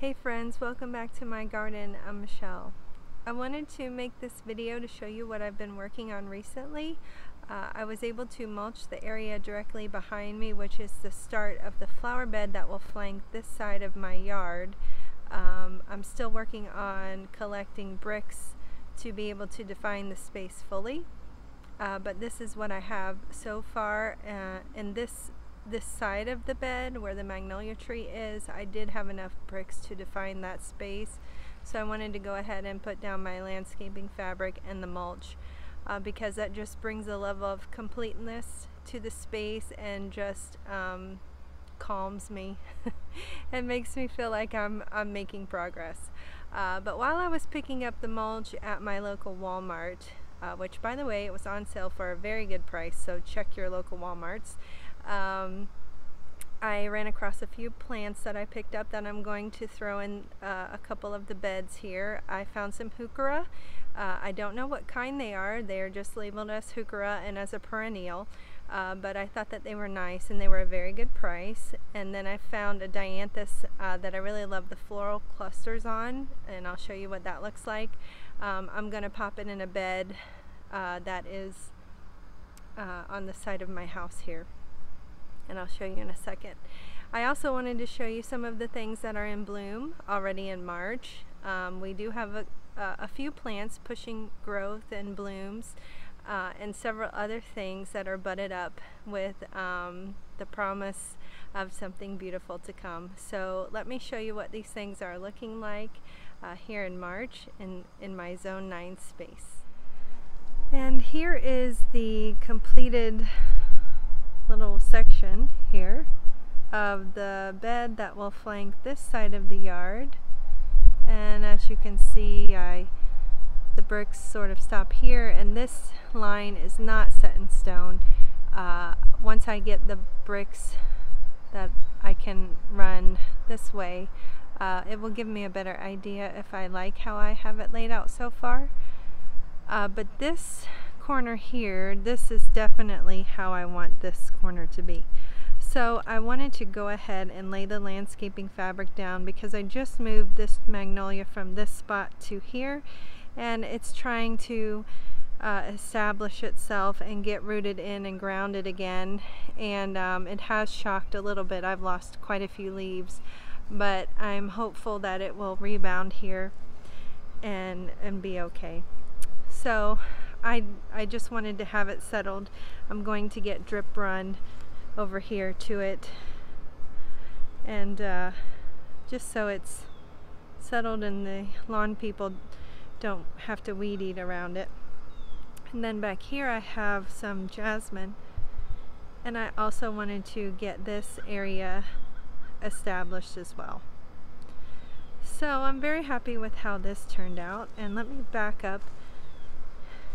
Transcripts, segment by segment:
Hey friends, welcome back to my garden. I'm Michelle. I wanted to make this video to show you what I've been working on recently. I was able to mulch the area directly behind me, which is the start of the flower bed that will flank this side of my yard. I'm still working on collecting bricks to be able to define the space fully, but this is what I have so far. In this side of the bed where the magnolia tree is, I did have enough bricks to define that space, so I wanted to go ahead and put down my landscaping fabric and the mulch because that just brings a level of completeness to the space and just calms me and makes me feel like I'm making progress. But while I was picking up the mulch at my local Walmart, which by the way, it was on sale for a very good price, so check your local Walmarts. I ran across a few plants that I picked up that I'm going to throw in a couple of the beds here. I found some heuchera. I don't know what kind they are. They're just labeled as heuchera and as a perennial, but I thought that they were nice and they were a very good price. And then I found a dianthus that I really love the floral clusters on, and I'll show you what that looks like. I'm going to pop it in a bed that is on the side of my house here, and I'll show you in a second. I also wanted to show you some of the things that are in bloom already in March. We do have a few plants pushing growth and blooms, and several other things that are budded up with the promise of something beautiful to come. So let me show you what these things are looking like here in March in my Zone 9 space. And here is the completed little section here of the bed that will flank this side of the yard. And as you can see, the bricks sort of stop here, and this line is not set in stone. Once I get the bricks that I can run this way, it will give me a better idea if I like how I have it laid out so far. But this corner here, this is definitely how I want this corner to be. So I wanted to go ahead and lay the landscaping fabric down because I just moved this magnolia from this spot to here, and it's trying to establish itself and get rooted in and grounded again, and it has shocked a little bit. I've lost quite a few leaves, but I'm hopeful that it will rebound here and be okay. So I just wanted to have it settled. I'm going to get drip run over here to it, and just so it's settled and the lawn people don't have to weed eat around it. And then back here I have some jasmine, and I also wanted to get this area established as well. So I'm very happy with how this turned out, and let me back up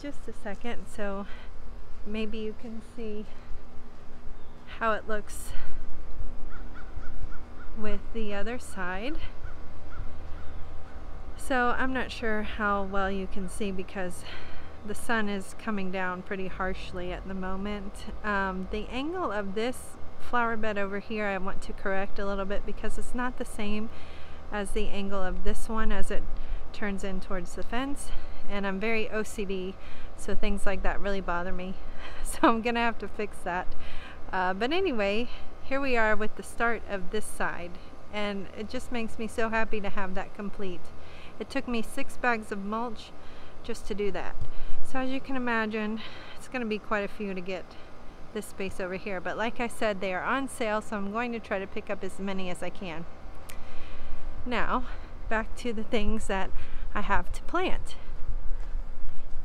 just a second so maybe you can see how it looks with the other side. So I'm not sure how well you can see because the sun is coming down pretty harshly at the moment. The angle of this flower bed over here I want to correct a little bit because it's not the same as the angle of this one as it turns in towards the fence, and I'm very OCD, so things like that really bother me. So I'm gonna have to fix that. But anyway, here we are with the start of this side, and it just makes me so happy to have that complete. It took me 6 bags of mulch just to do that. So as you can imagine, it's going to be quite a few to get this space over here. But like I said, they are on sale, so I'm going to try to pick up as many as I can. Now, back to the things that I have to plant.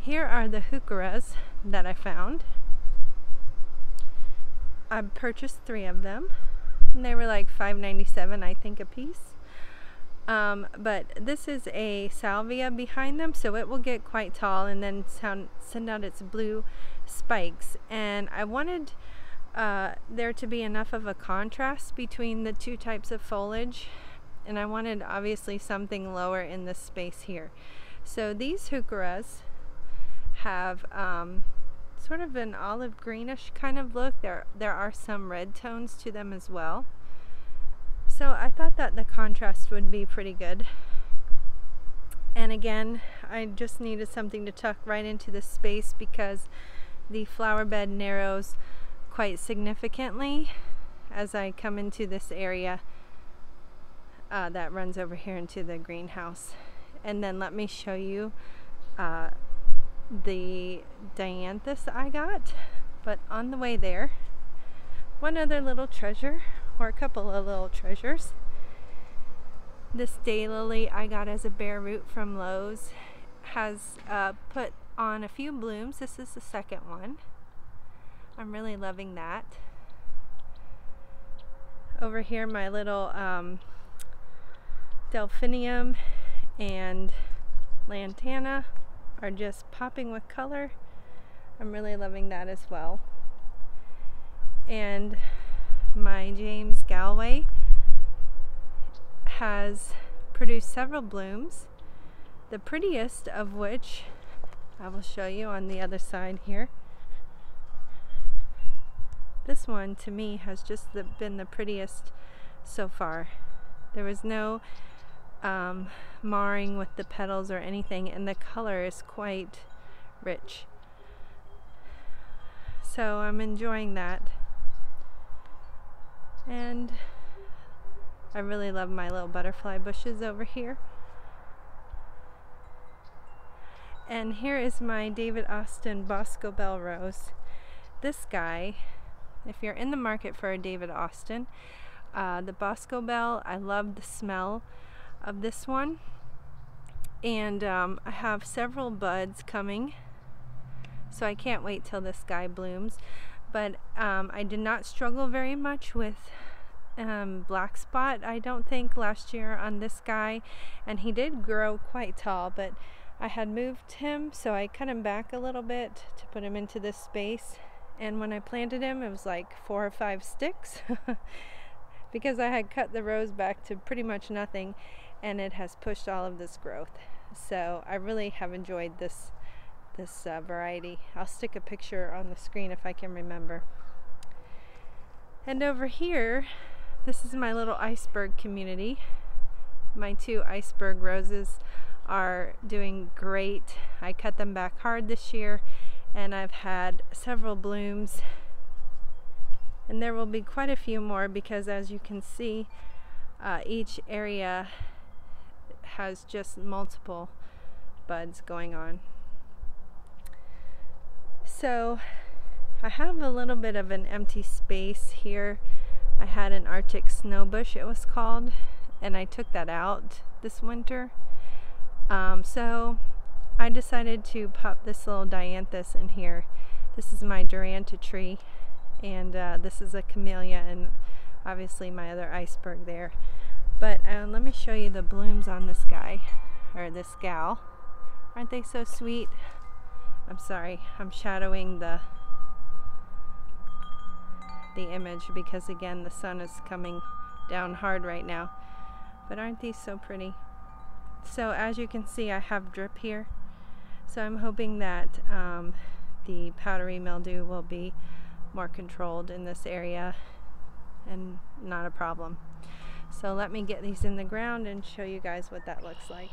Here are the heucheras that I found. I purchased 3 of them, and they were like $5.97 I think a piece. But this is a salvia behind them, so it will get quite tall and then send out its blue spikes. And I wanted there to be enough of a contrast between the two types of foliage, and I wanted obviously something lower in this space here. So these heucheras have sort of an olive greenish kind of look. There are some red tones to them as well. So I thought that the contrast would be pretty good. And again, I just needed something to tuck right into the space because the flower bed narrows quite significantly as I come into this area that runs over here into the greenhouse. And then let me show you the dianthus I got. But on the way there, one other little treasure, or a couple of little treasures. This daylily I got as a bare root from Lowe's has put on a few blooms. This is the second one. I'm really loving that. Over here, my little delphinium and lantana are just popping with color. I'm really loving that as well. And my James Galway has produced several blooms, the prettiest of which I will show you on the other side here. This one to me has just been the prettiest so far. There was no marring with the petals or anything, and the color is quite rich. So I'm enjoying that. And I really love my little butterfly bushes over here. And here is my David Austin Boscobel rose. This guy, if you're in the market for a David Austin, the Boscobel, I love the smell of this one. And I have several buds coming, so I can't wait till this guy blooms. But I did not struggle very much with black spot, I don't think, last year on this guy, and he did grow quite tall, but I had moved him, so I cut him back a little bit to put him into this space. And when I planted him, it was like 4 or 5 sticks because I had cut the rose back to pretty much nothing, and it has pushed all of this growth. So I really have enjoyed this variety. I'll stick a picture on the screen if I can remember. And over here, this is my little iceberg community. My 2 iceberg roses are doing great. I cut them back hard this year, and I've had several blooms, and there will be quite a few more because, as you can see, each area has just multiple buds going on. So I have a little bit of an empty space here. I had an Arctic snowbush, it was called, and I took that out this winter. So I decided to pop this little dianthus in here. This is my Duranta tree, and this is a camellia, and obviously my other iceberg there. But let me show you the blooms on this guy, or this gal. Aren't they so sweet? I'm sorry, I'm shadowing the image because, again, the sun is coming down hard right now. But aren't these so pretty? So as you can see, I have drip here. So I'm hoping that the powdery mildew will be more controlled in this area and not a problem. So let me get these in the ground and show you guys what that looks like.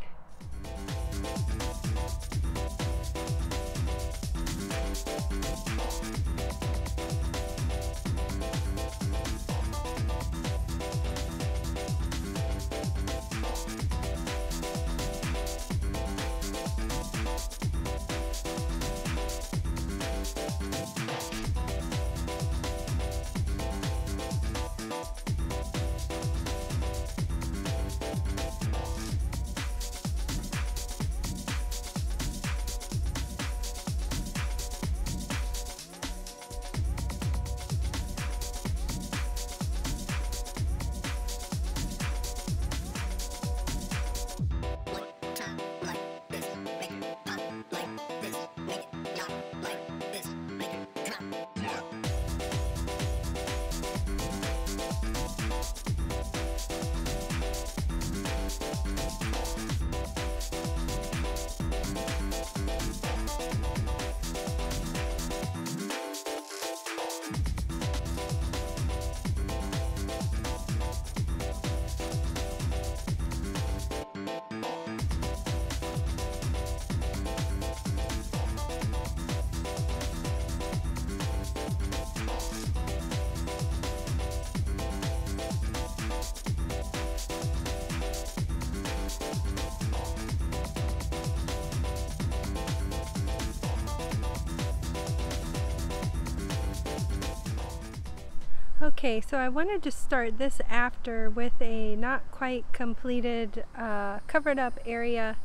Okay, so I wanted to start this after with a not quite completed covered up area.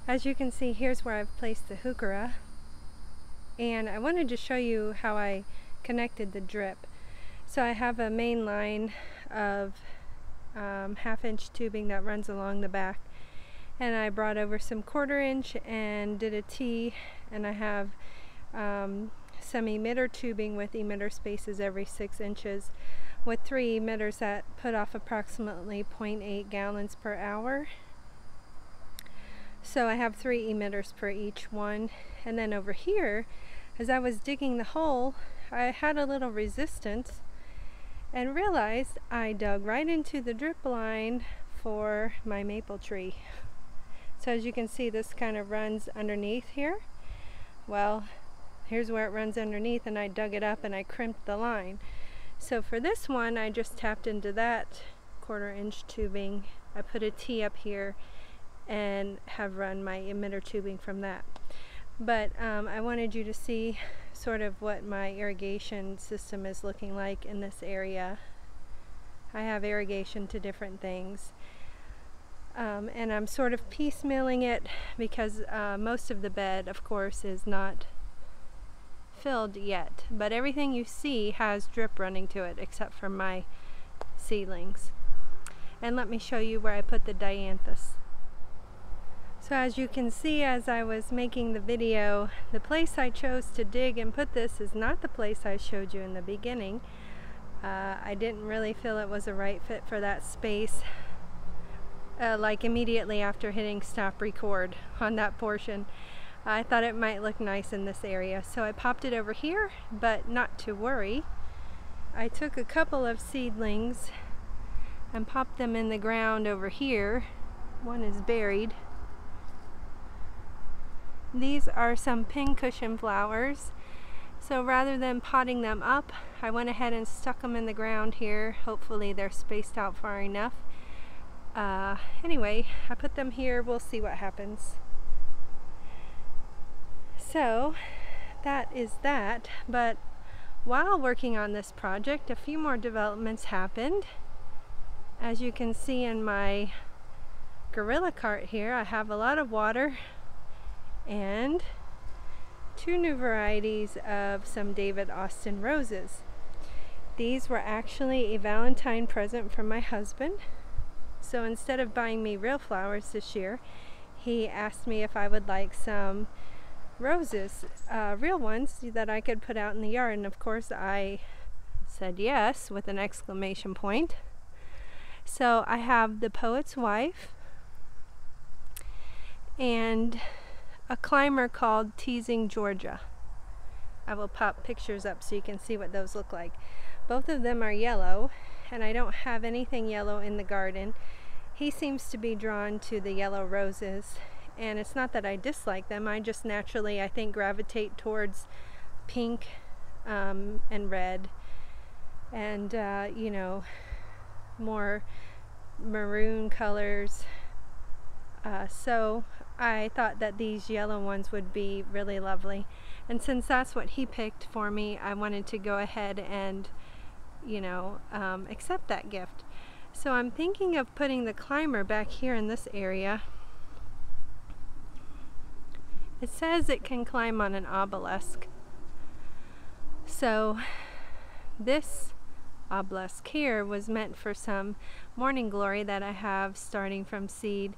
As you can see, here's where I've placed the heuchera, and I wanted to show you how I connected the drip. So I have a main line of 1/2 inch tubing that runs along the back, and I brought over some 1/4 inch and did a T, and I have some emitter tubing with emitter spaces every 6 inches with 3 emitters that put off approximately 0.8 gallons per hour. So I have 3 emitters per each one. And then over here, as I was digging the hole, I had a little resistance and realized I dug right into the drip line for my maple tree. So as you can see, this kind of runs underneath here. Well, here's where it runs underneath, and I dug it up and I crimped the line. So for this one, I just tapped into that 1/4 inch tubing. I put a T up here and have run my emitter tubing from that. But I wanted you to see sort of what my irrigation system is looking like in this area. I have irrigation to different things. And I'm sort of piecemealing it because most of the bed, of course, is not filled yet, but everything you see has drip running to it except for my seedlings. And let me show you where I put the dianthus. So as you can see, as I was making the video, the place I chose to dig and put this is not the place I showed you in the beginning. I didn't really feel it was a right fit for that space, like immediately after hitting stop record on that portion. I thought it might look nice in this area, so I popped it over here, but not to worry. I took a couple of seedlings and popped them in the ground over here. One is buried. These are some pincushion flowers. So rather than potting them up, I went ahead and stuck them in the ground here. Hopefully they're spaced out far enough. Anyway, I put them here. We'll see what happens. So that is that, but while working on this project, a few more developments happened. As you can see in my gorilla cart here, I have a lot of water and 2 new varieties of some David Austin roses. These were actually a Valentine present from my husband. So instead of buying me real flowers this year, he asked me if I would like some roses, real ones that I could put out in the yard, and of course I said yes with an exclamation point. So I have the Poet's Wife and a climber called Teasing Georgia. I will pop pictures up so you can see what those look like. Both of them are yellow, and I don't have anything yellow in the garden. He seems to be drawn to the yellow roses, and it's not that I dislike them. I just naturally, I think, gravitate towards pink and red and you know, more maroon colors. So I thought that these yellow ones would be really lovely, and since that's what he picked for me, I wanted to go ahead and, you know, accept that gift. So I'm thinking of putting the climber back here in this area. It says it can climb on an obelisk. So this obelisk here was meant for some morning glory that I have starting from seed.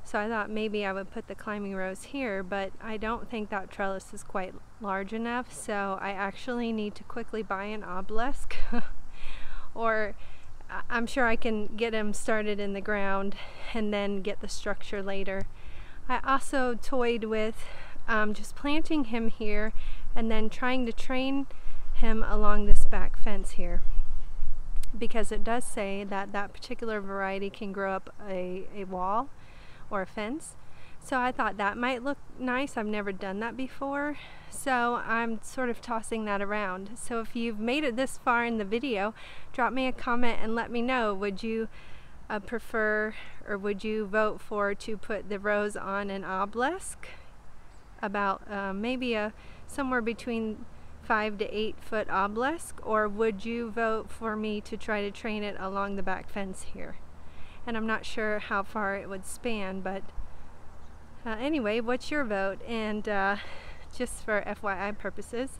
So I thought maybe I would put the climbing rose here, but I don't think that trellis is quite large enough, so I actually need to quickly buy an obelisk. Or I'm sure I can get him started in the ground and then get the structure later. I also toyed with just planting him here and then trying to train him along this back fence here, because it does say that that particular variety can grow up a wall or a fence. So I thought that might look nice. I've never done that before, so I'm sort of tossing that around. So if you've made it this far in the video, drop me a comment and let me know. Would you prefer, or would you vote for to put the rose on an obelisk? About maybe somewhere between 5 to 8 foot obelisk, or would you vote for me to try to train it along the back fence here? And I'm not sure how far it would span, but anyway, what's your vote? And just for FYI purposes,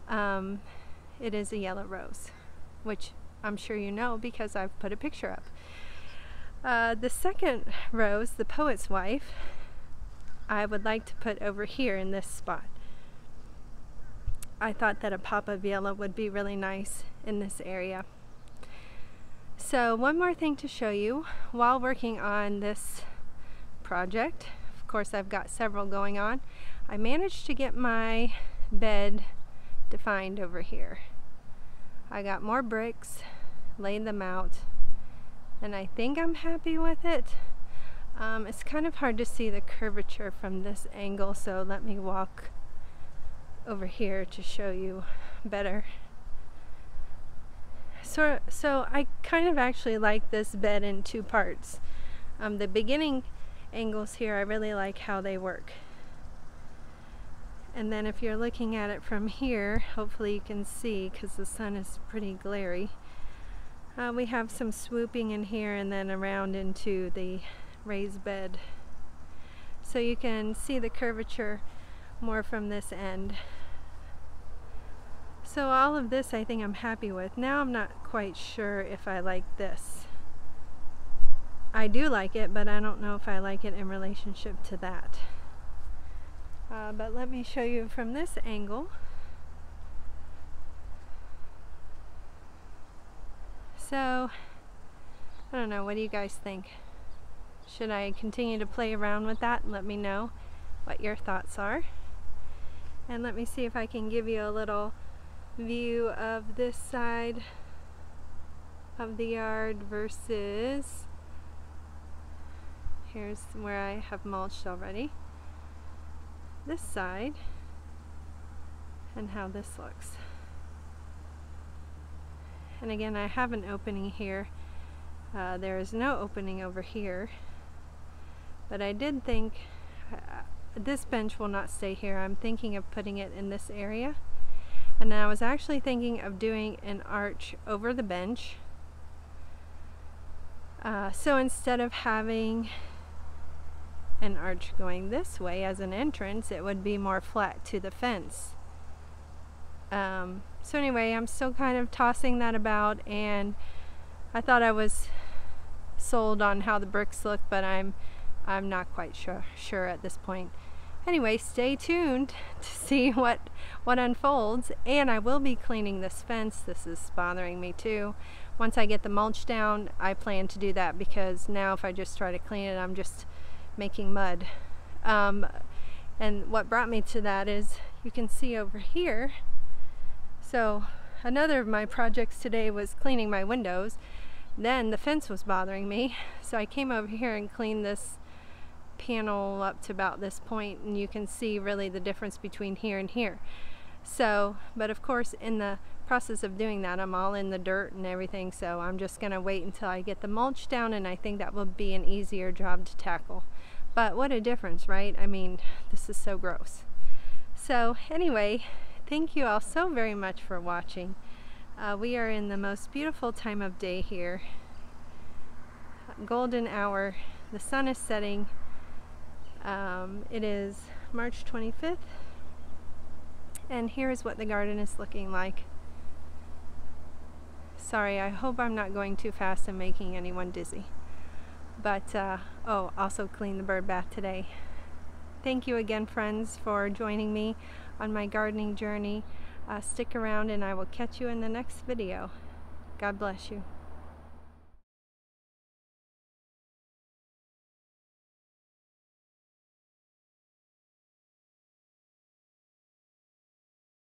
it is a yellow rose, which I'm sure you know because I've put a picture up. The second rose, the Poet's Wife, I would like to put over here in this spot. I thought that a pop of yellow would be really nice in this area. So one more thing to show you while working on this project. Of course, I've got several going on. I managed to get my bed defined over here. I got more bricks, laid them out, and I think I'm happy with it. It's kind of hard to see the curvature from this angle, so let me walk over here to show you better. So I kind of actually like this bed in two parts. The beginning angles here, I really like how they work. And then if you're looking at it from here, hopefully you can see because the sun is pretty glary. We have some swooping in here and then around into the raised bed. So you can see the curvature more from this end. So all of this I think I'm happy with. Now I'm not quite sure if I like this. I do like it, but I don't know if I like it in relationship to that. But let me show you from this angle. So, I don't know, what do you guys think? Should I continue to play around with that? Let me know what your thoughts are. And let me see if I can give you a little view of this side of the yard versus here's where I have mulched already, this side, and how this looks. And again, I have an opening here. There is no opening over here, but I did think this bench will not stay here. I'm thinking of putting it in this area. And I was actually thinking of doing an arch over the bench. So instead of having an arch going this way as an entrance, it would be more flat to the fence. So anyway, I'm still kind of tossing that about, and I thought I was sold on how the bricks look, but I'm not quite sure at this point. Anyway, stay tuned to see what unfolds, and I will be cleaning this fence. This is bothering me too. Once I get the mulch down, I plan to do that, because now if I just try to clean it, I'm just making mud. And what brought me to that is, you can see over here, so another of my projects today was cleaning my windows. Then the fence was bothering me, so I came over here and cleaned this panel up to about this point, and you can see really the difference between here and here. So, but of course in the process of doing that, I'm all in the dirt and everything, so I'm just gonna wait until I get the mulch down, and I think that will be an easier job to tackle. But what a difference, right? I mean, this is so gross. So anyway, thank you all so very much for watching. We are in the most beautiful time of day here. Golden hour. The sun is setting. It is March 25th, and here is what the garden is looking like. Sorry, I hope I'm not going too fast and making anyone dizzy. But, oh, also cleaned the bird bath today. Thank you again, friends, for joining me on my gardening journey. Stick around and I will catch you in the next video. God bless you.